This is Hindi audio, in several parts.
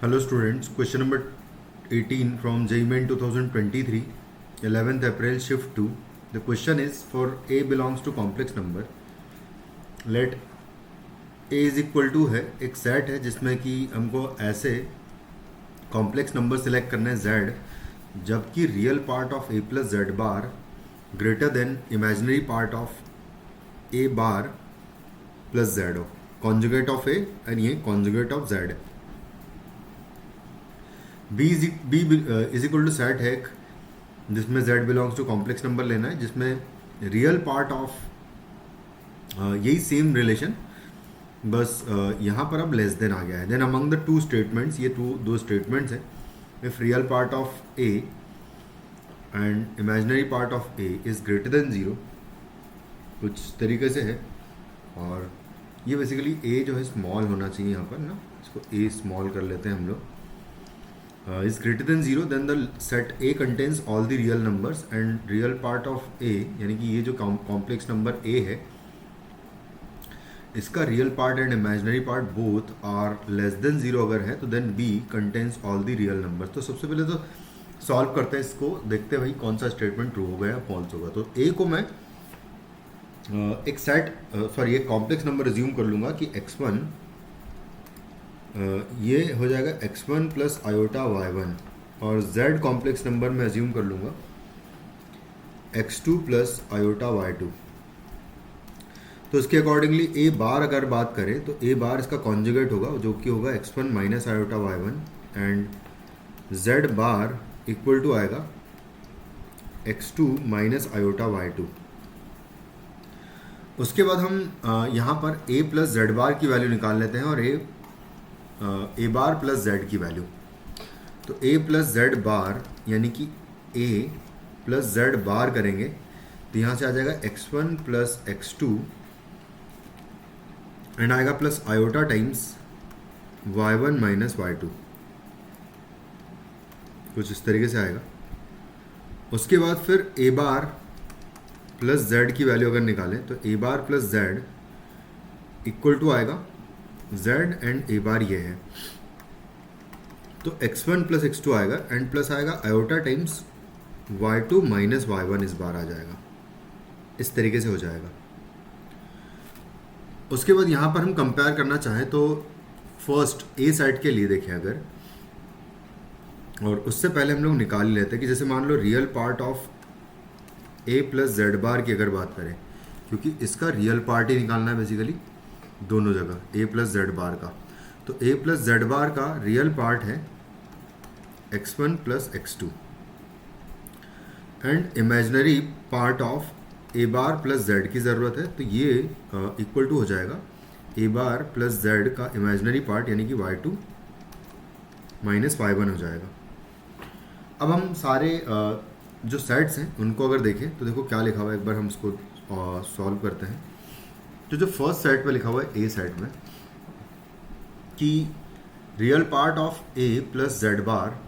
Hello students, question number 18 from JMAN 2023, 11th April, shift 2. The question is for A belongs to complex number. Let A is equal to है एक सेट है जिसमें कि हमको ऐसे कॉम्प्लेक्स नंबर सिलेक्ट करना है z जबकि real part of a plus Z bar greater than imaginary part of a bar plus z हो, कॉन्जुगेट ऑफ a एंड ये conjugate of z. B is equal to set है जिसमें z belongs to complex number लेना है जिसमें रियल पार्ट ऑफ यही सेम रिलेशन बस यहाँ पर अब लेस देन आ गया है. Then among the two statements, ये दो स्टेटमेंट्स हैं. If real part of a and imaginary part of a is greater then 0, कुछ तरीके से है. और ये बेसिकली a जो है स्मॉल होना चाहिए यहाँ पर ना, इसको a स्मॉल कर लेते हैं हम लोग. Is greater than 0, then the set A contains all the real numbers and real part of A, यानी कि ये जो कॉम्प्लेक्स नंबर A है इसका real part and imaginary part both are less than 0 अगर है तो then B contains all the real numbers. तो सबसे पहले तो सॉल्व करते हैं इसको, देखते हैं भाई कौन सा स्टेटमेंट ट्रू होगा या फॉल्स होगा. तो A को मैं एक सेट एक कॉम्प्लेक्स नंबर रिज्यूम कर लूँगा कि x1 ये हो जाएगा x1 प्लस आयोटा y1 और z कॉम्प्लेक्स नंबर में अज्यूम कर लूँगा x2 प्लस आयोटा y2. तो इसके अकॉर्डिंगली a बार अगर बात करें तो a बार इसका कॉन्जुगेट होगा जो कि होगा x1 minus iota y1 and z bar equal to आएगा x2 माइनस आयोटा y2. उसके बाद हम यहाँ पर a प्लस z बार की वैल्यू निकाल लेते हैं और a बार प्लस z की वैल्यू. तो a प्लस z बार यानी कि a प्लस z बार करेंगे तो यहाँ से आ जाएगा x1 प्लस x2 एंड आएगा plus iota times y1 minus y2, कुछ इस तरीके से आएगा. उसके बाद फिर a बार प्लस z की वैल्यू अगर निकालें तो a bar plus z equal to आएगा z एंड a बार ये है तो x1 प्लस x2 आएगा एंड प्लस आएगा iota times y2 minus y1 इस बार आ जाएगा. इस तरीके से हो जाएगा. उसके बाद यहाँ पर हम कंपेयर करना चाहें तो फर्स्ट a सेट के लिए देखें अगर, और उससे पहले हम लोग निकाल ही लेते हैं कि जैसे मान लो real part of a plus Z bar की अगर बात करें, क्योंकि इसका रियल पार्ट ही निकालना है बेसिकली दोनों जगह a प्लस जेड बार का. तो a प्लस जेड बार का रियल पार्ट है x1 plus x2 and imaginary part of a bar plus z की ज़रूरत है तो ये इक्वल टू हो जाएगा a बार प्लस z का इमेजिनरी पार्ट यानी कि y2 माइनस y1 हो जाएगा. अब हम सारे जो सेट्स हैं उनको अगर देखें तो देखो क्या लिखा हुआ है, एक बार हम इसको सॉल्व करते हैं. तो जो फर्स्ट सेट पे लिखा हुआ है a सेट में कि real part of a plus Z bar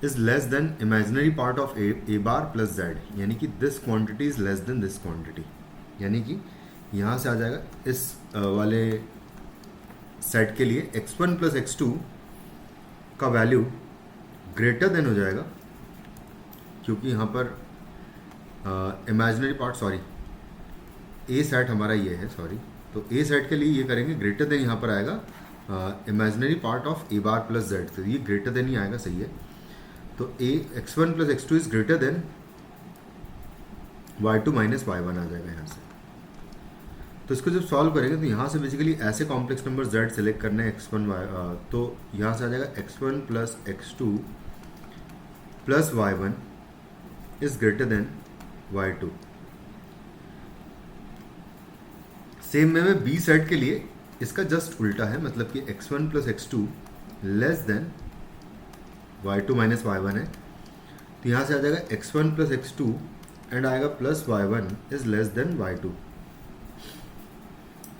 is less than imaginary part of a bar plus z, यानी कि this quantity is less than this quantity, यानी कि यहाँ से आ जाएगा इस वाले सेट के लिए x1 प्लस x2 का वैल्यू ग्रेटर देन हो जाएगा क्योंकि यहाँ पर इमेजिनरी पार्ट ए सेट हमारा ये है तो ए सेट के लिए ये करेंगे ग्रेटर देन, यहाँ पर आएगा imaginary part of A bar plus Z, तो ये ग्रेटर देन ही आएगा. सही है. तो ए x1 plus x2 is greater then y2 minus y1 आ जाएगा यहाँ से. तो इसको जब सॉल्व करेंगे तो यहाँ से बेसिकली ऐसे कॉम्प्लेक्स नंबर z सेलेक्ट करना है x1 तो यहाँ से आ जाएगा x1 plus x2 plus y1 is greater then y2. Same में बी सेट के लिए इसका जस्ट उल्टा है, मतलब कि x1 plus x2 less than y2 minus y1 है. तो यहाँ से आ जाएगा x1 प्लस x2 एंड आएगा plus y1 is less than y2,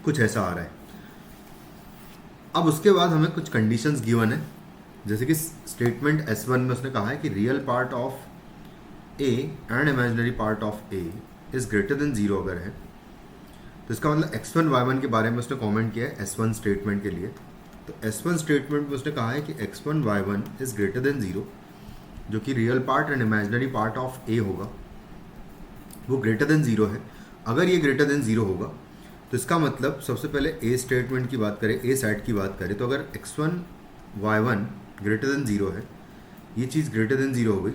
कुछ ऐसा आ रहा है. अब उसके बाद हमें कुछ कंडीशंस गिवन है, जैसे कि स्टेटमेंट S1 में उसने कहा है कि real part of a and imaginary part of a is greater then 0 अगर है तो इसका मतलब x1 y1 के बारे में उसने कमेंट किया है S1 स्टेटमेंट के लिए. तो S1 स्टेटमेंट में उसने कहा है कि x1 y1 is greater then 0, जो कि real part and imaginary part of a होगा, वो ग्रेटर देन 0 है। अगर ये ग्रेटर देन 0 होगा तो इसका मतलब सबसे पहले ए स्टेटमेंट की बात करें, ए सेट की बात करें, तो अगर x1 y1 ग्रेटर देन 0 है, ये चीज़ ग्रेटर देन 0 हो गई,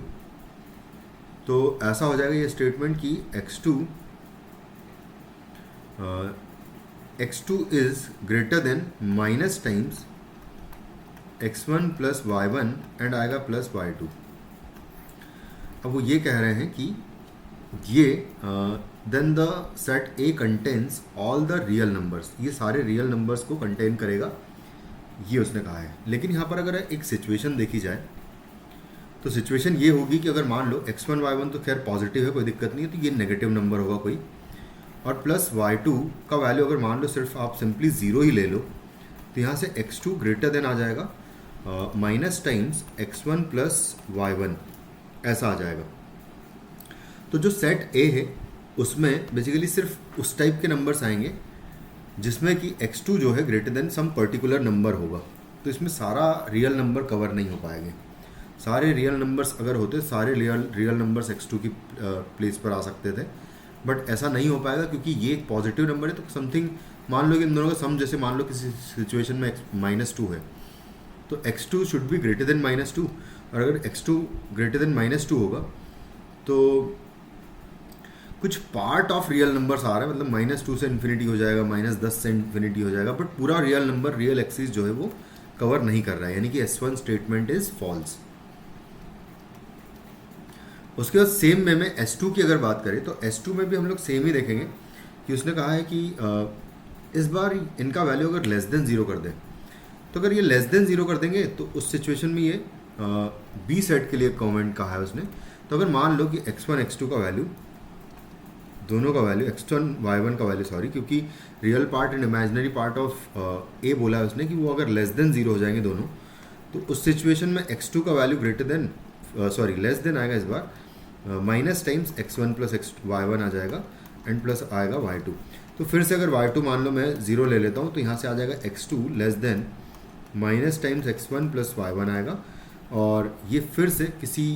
तो ऐसा हो जाएगा ये स्टेटमेंट कि x2 is greater than minus times x1 plus y1 and आएगा प्लस y2। अब वो ये कह रहे हैं कि ये then the set A contains all the real numbers, ये सारे रियल नंबर्स को कंटेन करेगा, ये उसने कहा है। लेकिन यहाँ पर अगर एक सिचुएशन देखी जाए तो सिचुएशन ये होगी कि अगर मान लो x1 y1 तो खैर पॉजिटिव है, कोई दिक्कत नहीं है, तो ये नेगेटिव नंबर होगा कोई, और प्लस y2 का वैल्यू अगर मान लो सिर्फ आप सिंपली 0 ही ले लो, तो यहाँ से x2 ग्रेटर देन आ जाएगा minus times x1 plus y1, ऐसा आ जाएगा। तो जो सेट ए है उसमें बेसिकली सिर्फ उस टाइप के नंबर्स आएंगे जिसमें कि x2 जो है greater than some particular number होगा, तो इसमें सारा रियल नंबर कवर नहीं हो पाएंगे। सारे रियल नंबर्स अगर होते, सारे रियल नंबर्स x2 की प्लेस पर आ सकते थे, बट ऐसा नहीं हो पाएगा क्योंकि ये एक पॉजिटिव नंबर है। तो समथिंग मान लो कि इन दोनों का सम, जैसे मान लो किसी सिचुएशन में -2 है, तो x2 should be greater than -2, और अगर x2 ग्रेटर देन -2 होगा तो कुछ पार्ट ऑफ रियल नंबर्स आ रहा है, मतलब -2 से इन्फिनिटी हो जाएगा, -10 से इन्फिनिटी हो जाएगा, बट पूरा रियल नंबर, रियल एक्सिस जो है वो कवर नहीं कर रहा है, यानी कि S1 स्टेटमेंट इज फॉल्स। उसके बाद सेम में S2 की अगर बात करें तो S2 में भी हम लोग सेम ही देखेंगे कि उसने कहा है कि इस बार इनका वैल्यू अगर लेस देन 0 कर दें, तो अगर ये लेस देन 0 कर देंगे तो उस सिचुएशन में ये बी सेट के लिए कमेंट कहा है उसने। तो अगर मान लो कि x1 x2 का वैल्यू, दोनों का वैल्यू, x1 y1 का वैल्यू, सॉरी, क्योंकि real part and imaginary part of a बोला है उसने कि वो अगर लेस देन 0 हो जाएंगे दोनों, तो उस सिचुएशन में x2 का value greater than, sorry, less than आएगा इस बार, minus times x1 plus y1 आ जाएगा एंड प्लस आएगा y2। तो फिर से अगर y2 मान लो मैं 0 ले लेता हूँ, तो यहाँ से आ जाएगा x2 less than minus times x1 plus y1 आएगा, और ये फिर से किसी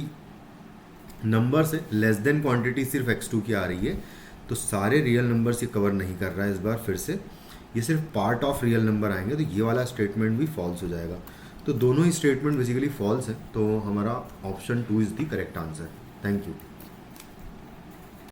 नंबर से लेस देन क्वांटिटी सिर्फ x2 की आ रही है, तो सारे रियल नंबर्स ये कवर नहीं कर रहा है इस बार, फिर से ये सिर्फ पार्ट ऑफ रियल नंबर आएंगे, तो ये वाला स्टेटमेंट भी फॉल्स हो जाएगा। तो दोनों ही स्टेटमेंट बेसिकली फॉल्स है, तो हमारा option 2 is the correct answer. Thank you.